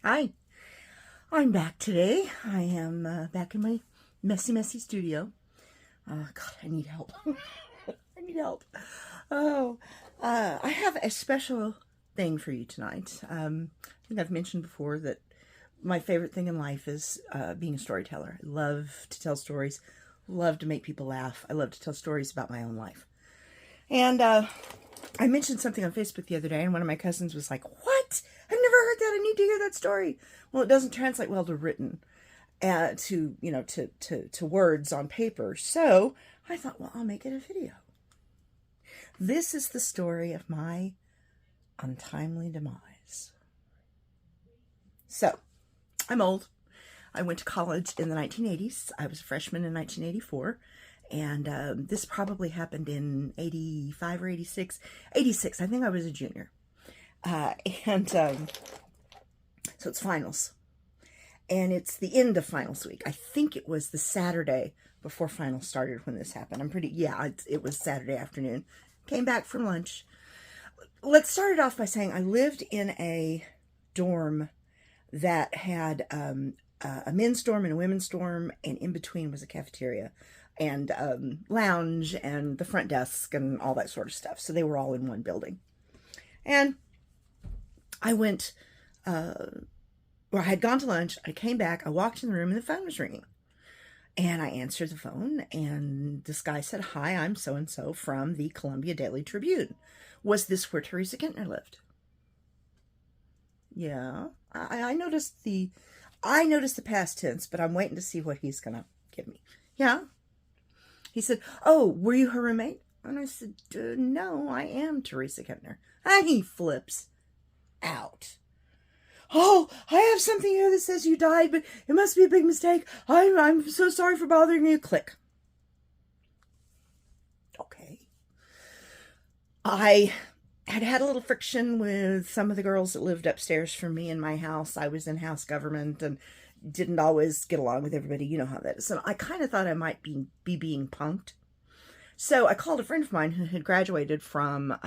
Hi, I'm back today. I am back in my messy studio. God, I need help. I need help. Oh, I have a special thing for you tonight. I think I've mentioned before that my favorite thing in life is being a storyteller. I love to tell stories, love to make people laugh. I love to tell stories about my own life. And I mentioned something on Facebook the other day, and one of my cousins was like, "What? I've never heard that. I need to hear that story." Well, it doesn't translate well to written, to words on paper. So I thought, well, I'll make it a video. This is the story of my untimely demise. So I'm old. I went to college in the 1980s. I was a freshman in 1984. And this probably happened in 85 or 86. 86, I think I was a junior. And so it's finals. And it's the end of finals week. I think it was the Saturday before finals started when this happened. It was Saturday afternoon. Came back from lunch. Let's start it off by saying I lived in a dorm that had a men's dorm and a women's dorm, and in between was a cafeteria and lounge and the front desk and all that sort of stuff. So they were all in one building. And I went, I had gone to lunch, I came back, I walked in the room and the phone was ringing. And I answered the phone and this guy said, "Hi, I'm so-and-so from the Columbia Daily Tribune. Was this where Teresa Kintner lived?" Yeah, I noticed the past tense, but I'm waiting to see what he's gonna give me. Yeah. He said, "Oh, were you her roommate?" And I said, "No, I am Teresa Kintner." And he flips out. "Oh, I have something here that says you died, but it must be a big mistake. I'm so sorry for bothering you." Click. Okay. I had a little friction with some of the girls that lived upstairs from me in my house. I was in house government and didn't always get along with everybody. You know how that is. So I kind of thought I might be being punked. So I called a friend of mine who had graduated from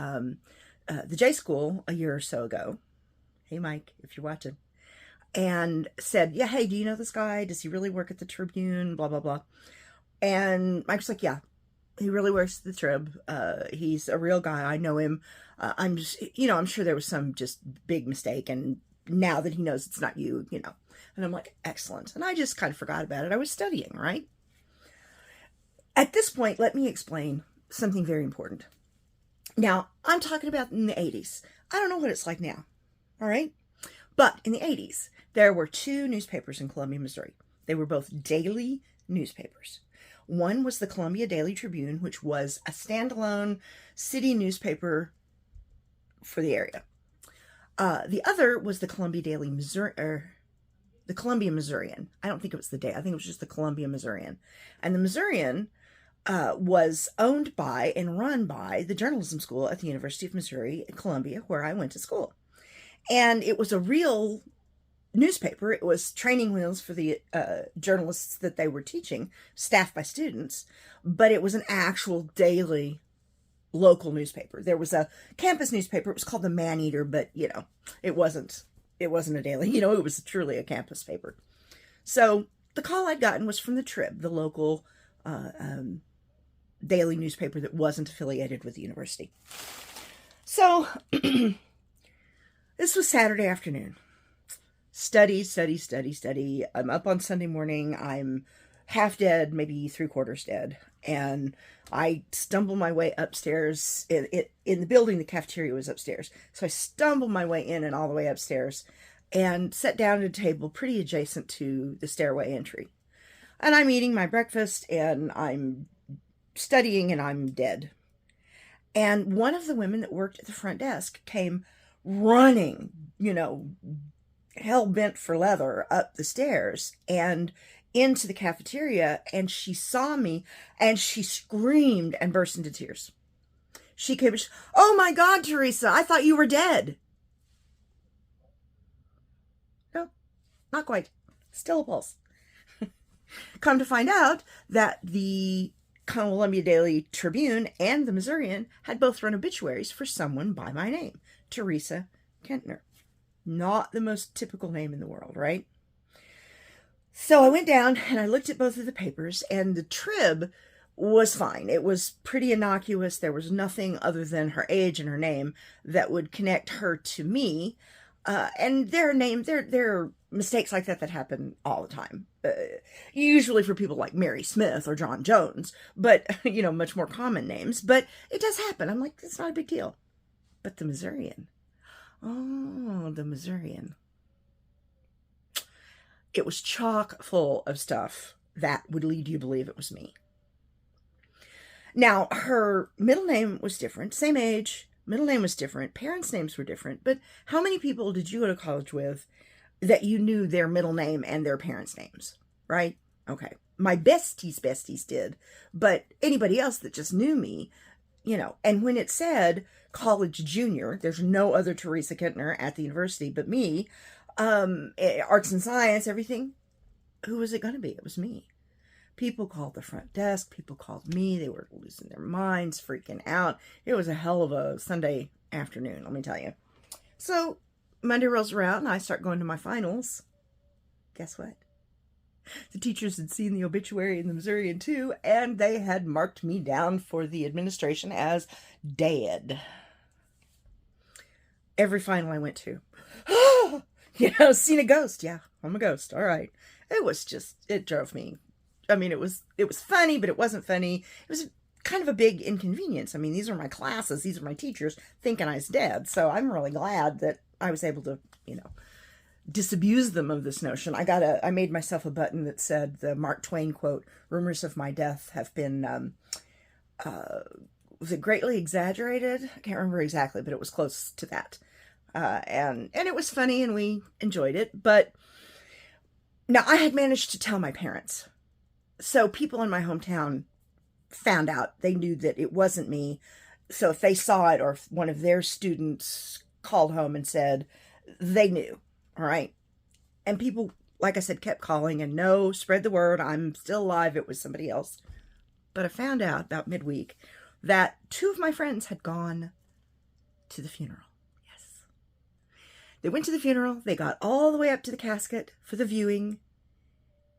the J school a year or so ago. Hey, Mike, if you're watching. And said, "Yeah, hey, do you know this guy? Does he really work at the Tribune? Blah, blah, blah." And Mike's like, "Yeah, he really works at the Trib. He's a real guy. I know him. I'm just, I'm sure there was some just big mistake. And now that he knows it's not you. And I'm like, excellent. And I just kind of forgot about it. I was studying, right? At this point, let me explain something very important. Now, I'm talking about in the 80s. I don't know what it's like now. All right. But in the 80s, there were two newspapers in Columbia, Missouri. They were both daily newspapers. One was the Columbia Daily Tribune, which was a standalone city newspaper for the area. The other was the Columbia Daily Missouri, the Columbia Missourian. I don't think it was the day. I think it was just the Columbia Missourian. And the Missourian was owned by and run by the journalism school at the University of Missouri at Columbia, where I went to school. And it was a real newspaper. It was training wheels for the journalists that they were teaching, staffed by students, but it was an actual daily local newspaper. There was a campus newspaper. It was called the Man-Eater, but it wasn't a daily, it was truly a campus paper. So the call I'd gotten was from the Trib, the local daily newspaper that wasn't affiliated with the university. So this was Saturday afternoon. Study. I'm up on Sunday morning. I'm half dead, maybe 3/4 dead. And I stumble my way upstairs. In the building, the cafeteria was upstairs. So I stumble my way in and all the way upstairs and sat down at a table pretty adjacent to the stairway entry. And I'm eating my breakfast and I'm studying and I'm dead. And one of the women that worked at the front desk came running, hell bent for leather up the stairs and into the cafeteria, and she saw me and she screamed and burst into tears. She came, "Oh my God, Teresa, I thought you were dead." No, not quite. Still a pulse. Come to find out that the Columbia Daily Tribune and the Missourian had both run obituaries for someone by my name, Teresa Kintner. Not the most typical name in the world, right? So I went down and I looked at both of the papers, and the Trib was fine. It was pretty innocuous. There was nothing other than her age and her name that would connect her to me. And there are mistakes like that that happen all the time. Usually for people like Mary Smith or John Jones, but, much more common names. But it does happen. I'm like, it's not a big deal. But the Missourian. Oh, the Missourian. It was chock full of stuff that would lead you to believe it was me. Now, her middle name was different. Same age, middle name was different. Parents' names were different. But how many people did you go to college with that you knew their middle name and their parents' names, right? Okay. My besties did. But anybody else that just knew me, and when it said college junior, there's no other Teresa Kintner at the university but me, arts and science, everything, who was it going to be? It was me. People called the front desk. People called me. They were losing their minds, freaking out. It was a hell of a Sunday afternoon, let me tell you. So Monday rolls around and I start going to my finals. Guess what? The teachers had seen the obituary in the Missourian too, and they had marked me down for the administration as dead. Every final I went to. Seen a ghost. Yeah, I'm a ghost. All right. It drove me. I mean, it was funny, but it wasn't funny. It was kind of a big inconvenience. I mean, these are my classes. These are my teachers thinking I was dead. So I'm really glad that I was able to, disabuse them of this notion. I made myself a button that said the Mark Twain quote, "Rumors of my death have been, was it greatly exaggerated? I can't remember exactly, but it was close to that. And it was funny and we enjoyed it. But now I had managed to tell my parents. So people in my hometown found out. They knew that it wasn't me. So if they saw it, or if one of their students called home and said, they knew. All right. And people, like I said, kept calling and no, spread the word. I'm still alive. It was somebody else. But I found out about midweek that 2 of my friends had gone to the funeral. Yes. They went to the funeral. They got all the way up to the casket for the viewing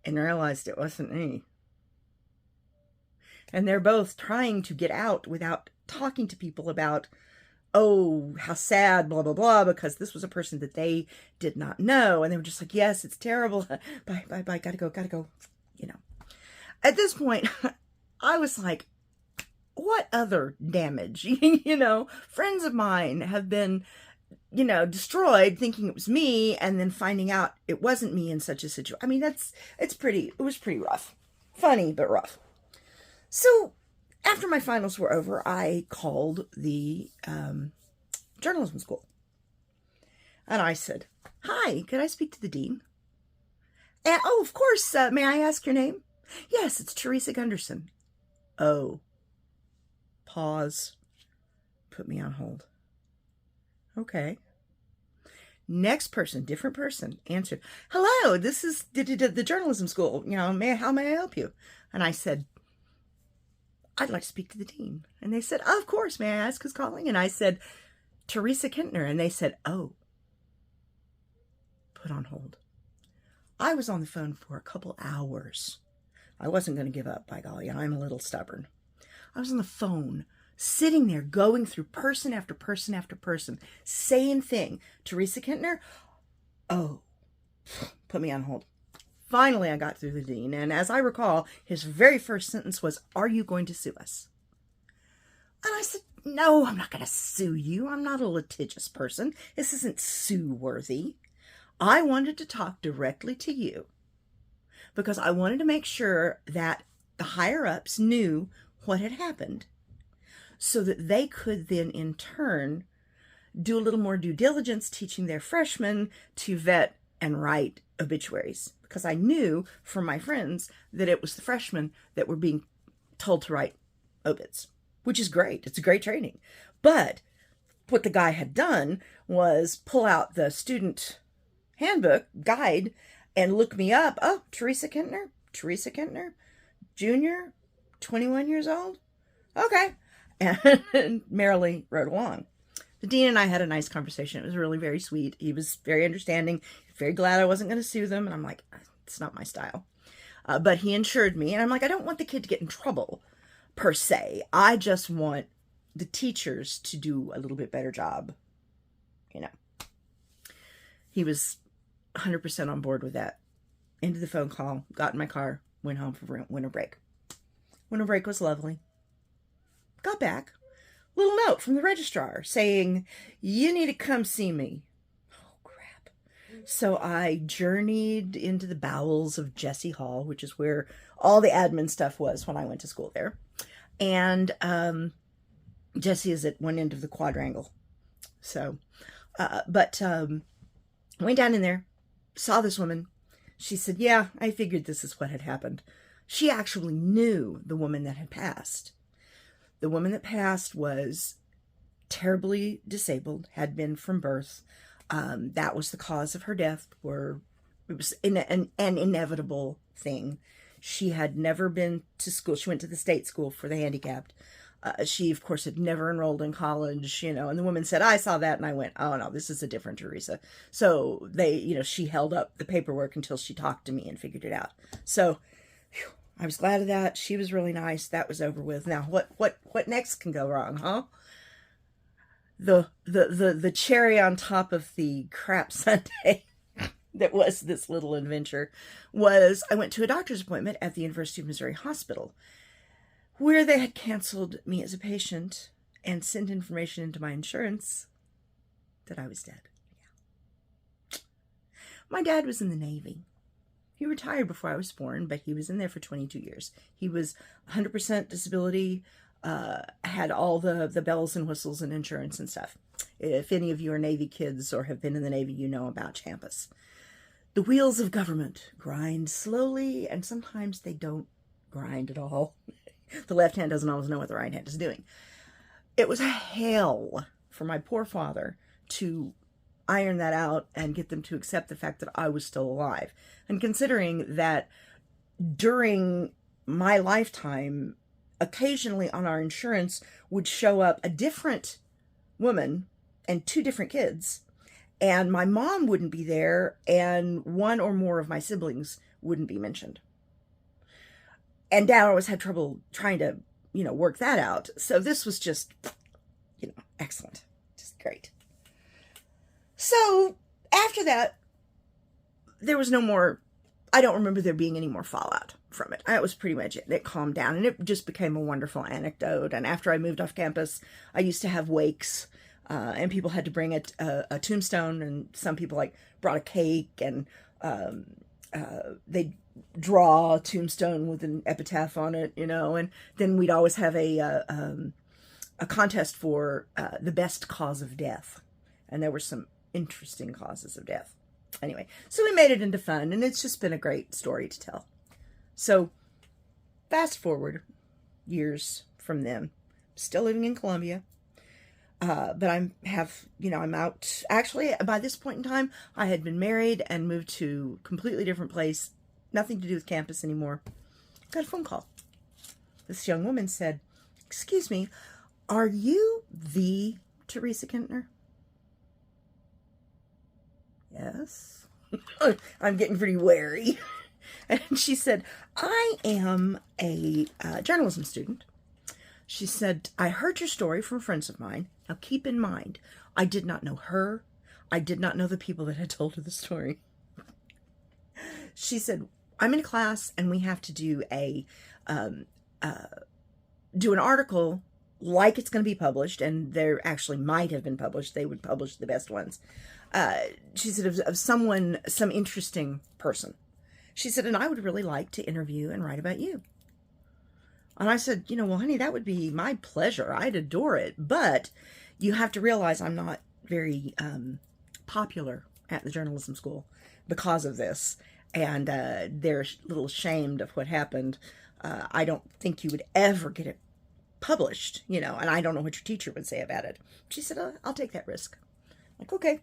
and realized it wasn't me. And they're both trying to get out without talking to people about, oh, how sad, blah, blah, blah, because this was a person that they did not know. And they were just like, yes, it's terrible. Bye, bye, bye. Gotta go. At this point, I was like, what other damage? Friends of mine have been, destroyed thinking it was me and then finding out it wasn't me in such a situation. I mean, it was pretty rough. Funny, but rough. So after my finals were over, I called the journalism school. And I said, hi, could I speak to the dean? And, oh, of course, may I ask your name? Yes, it's Teresa Gunderson. Oh. Pause. Put me on hold. Okay. Next person, different person, answered, hello, this is the journalism school. How may I help you? And I said, I'd like to speak to the dean. And they said, oh, of course, may I ask who's calling? And I said, Teresa Kintner. And they said, oh. Put on hold. I was on the phone for a couple hours. I wasn't going to give up, by golly. I'm a little stubborn. I was on the phone, sitting there, going through person after person after person. Same thing. Teresa Kintner? Oh. Put me on hold. Finally, I got through the dean, and as I recall, his very first sentence was, are you going to sue us? And I said, no, I'm not going to sue you. I'm not a litigious person. This isn't sue-worthy. I wanted to talk directly to you because I wanted to make sure that the higher-ups knew what had happened so that they could then, in turn, do a little more due diligence teaching their freshmen to vet and write obituaries. Because I knew from my friends that it was the freshmen that were being told to write obits, which is great. It's a great training. But what the guy had done was pull out the student handbook guide and look me up. Oh, Teresa Kintner, junior, 21 years old. Okay. And merrily rode along. the dean and I had a nice conversation. It was really very sweet. He was very understanding, very glad I wasn't going to sue them. And I'm like, it's not my style. But he insured me. And I'm like, I don't want the kid to get in trouble, per se. I just want the teachers to do a little bit better job. You know. He was 100% on board with that. Ended the phone call, got in my car, went home for winter break. Winter break was lovely. Got back. Little note from the registrar saying, you need to come see me. Oh, crap. So I journeyed into the bowels of Jesse Hall, which is where all the admin stuff was when I went to school there. And Jesse is at one end of the quadrangle. So, went down in there, saw this woman. She said, yeah, I figured this is what had happened. She actually knew the woman that had passed. The woman that passed was terribly disabled, had been from birth. That was the cause of her death. It was an inevitable thing. She had never been to school. She went to the state school for the handicapped. She, of course, had never enrolled in college, and the woman said, I saw that, and I went, oh, no, this is a different Teresa. So she held up the paperwork until she talked to me and figured it out. So whew, I was glad of that. She was really nice. That was over with. Now, what next can go wrong, huh? The cherry on top of the crap sundae that was this little adventure was I went to a doctor's appointment at the University of Missouri Hospital, where they had canceled me as a patient and sent information into my insurance that I was dead. Yeah. My dad was in the Navy. He retired before I was born, but he was in there for 22 years. He was 100% disability, had all the bells and whistles and insurance and stuff. If any of you are Navy kids or have been in the Navy, you know about Champus. The wheels of government grind slowly, and sometimes they don't grind at all. The left hand doesn't always know what the right hand is doing. It was hell for my poor father to iron that out and get them to accept the fact that I was still alive. And considering that during my lifetime, occasionally on our insurance would show up a different woman and 2 different kids, and my mom wouldn't be there, and 1 or more of my siblings wouldn't be mentioned. And Dad always had trouble trying to, work that out. So this was just, excellent. Just great. So after that, there was no more, I don't remember there being any more fallout from it. That was pretty much it. It calmed down, and it just became a wonderful anecdote. And after I moved off campus, I used to have wakes, and people had to bring a tombstone, and some people brought a cake, and they'd draw a tombstone with an epitaph on it, and then we'd always have a contest for the best cause of death. And there were some interesting causes of death. Anyway, so we made it into fun, and it's just been a great story to tell. So fast forward years from then, still living in Columbia. But I'm out. Actually, by this point in time, I had been married and moved to a completely different place. Nothing to do with campus anymore. Got a phone call. This young woman said, excuse me, are you the Teresa Kintner? Yes. I'm getting pretty wary. And she said, I am a journalism student. She said, I heard your story from friends of mine. Now keep in mind, I did not know her. I did not know the people that had told her the story. She said, I'm in a class and we have to do an article like it's going to be published, and there actually might have been published. They would publish the best ones. She said, of someone, some interesting person. She said, and I would really like to interview and write about you. And I said, well, honey, that would be my pleasure. I'd adore it. But you have to realize I'm not very popular at the journalism school because of this. And they're a little ashamed of what happened. I don't think you would ever get it published, and I don't know what your teacher would say about it. She said, I'll take that risk. Like, okay.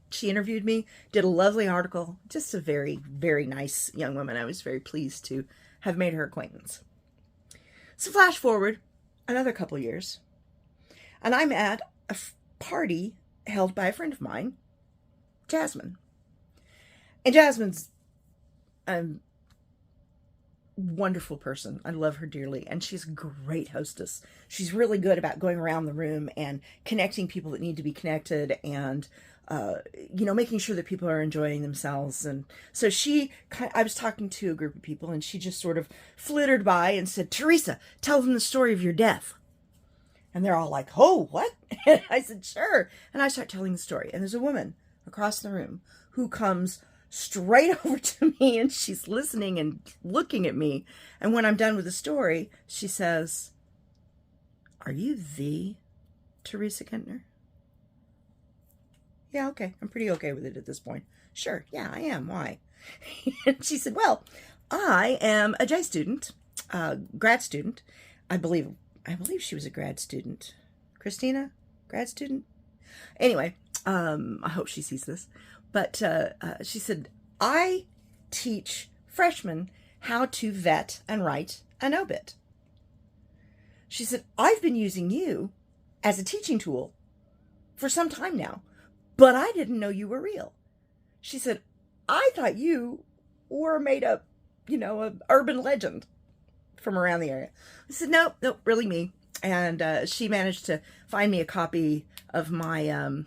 She interviewed me, did a lovely article. Just a very, very nice young woman. I was very pleased to have made her acquaintance. So flash forward another couple years, and I'm at party held by a friend of mine, Jasmine. And Jasmine's a wonderful person. I love her dearly, and she's a great hostess. She's really good about going around the room and connecting people that need to be connected, and making sure that people are enjoying themselves. And so I was talking to a group of people, and she just sort of flittered by and said, "Teresa, tell them the story of your death." And they're all like, "Oh, what?" And I said, "Sure." And I start telling the story. And there's a woman across the room who comes straight over to me, and she's listening and looking at me. And when I'm done with the story, she says, "Are you the Teresa Kintner?" "Yeah, okay. I'm pretty okay with it at this point." "Sure, yeah, I am. Why?" And she said, "Well, I am a J student, grad student. I believe she was a grad student. Christina, grad student? Anyway, I hope she sees this. But she said, I teach freshmen how to vet and write an obit. She said, I've been using you as a teaching tool for some time now, but I didn't know you were real. She said, I thought you were made up, an urban legend from around the area. I said, nope, really me. And she managed to find me a copy of my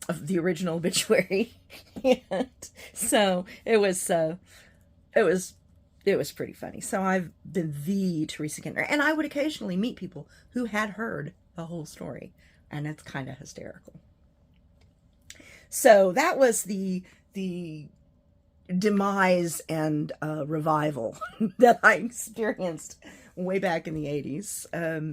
of the original obituary. And so it was pretty funny. So I've been the Teresa Kintner, and I would occasionally meet people who had heard the whole story, and it's kind of hysterical. So that was the demise and revival that I experienced way back in the 80s.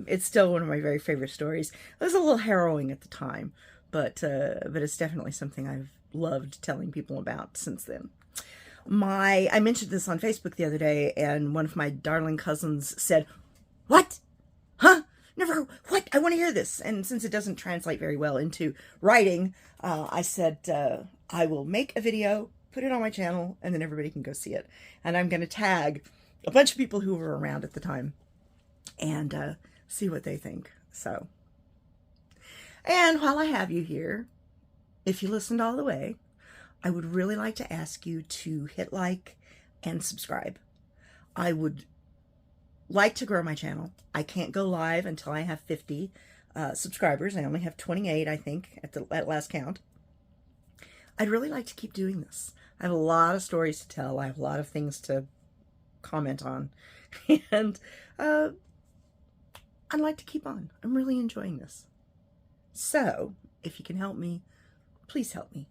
It's still one of my very favorite stories. It was a little harrowing at the time, but it's definitely something I've loved telling people about since then. I mentioned this on Facebook the other day, and one of my darling cousins said, "What? Huh? Never, what? I want to hear this." And since it doesn't translate very well into writing, I said, I will make a video, put it on my channel, and then everybody can go see it. And I'm going to tag a bunch of people who were around at the time and see what they think. So, and while I have you here, if you listened all the way, I would really like to ask you to hit like and subscribe. I would like to grow my channel. I can't go live until I have 50 subscribers. I only have 28, I think, at last count. I'd really like to keep doing this. I have a lot of stories to tell. I have a lot of things to comment on. And I'd like to keep on. I'm really enjoying this. So, if you can help me, please help me.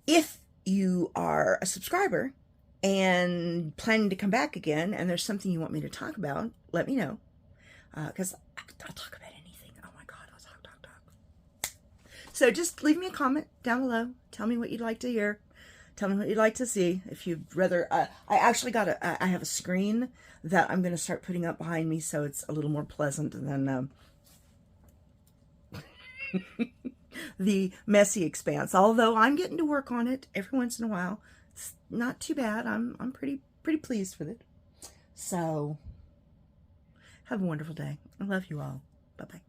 If you are a subscriber and planning to come back again, and there's something you want me to talk about, let me know. Because I'll talk about anything. Oh my God, I'll talk. So just leave me a comment down below. Tell me what you'd like to hear. Tell me what you'd like to see. If you'd rather, I actually I have a screen that I'm going to start putting up behind me, so it's a little more pleasant than the messy expanse. Although I'm getting to work on it every once in a while. It's not too bad. I'm pretty pleased with it. So have a wonderful day. I love you all. Bye-bye.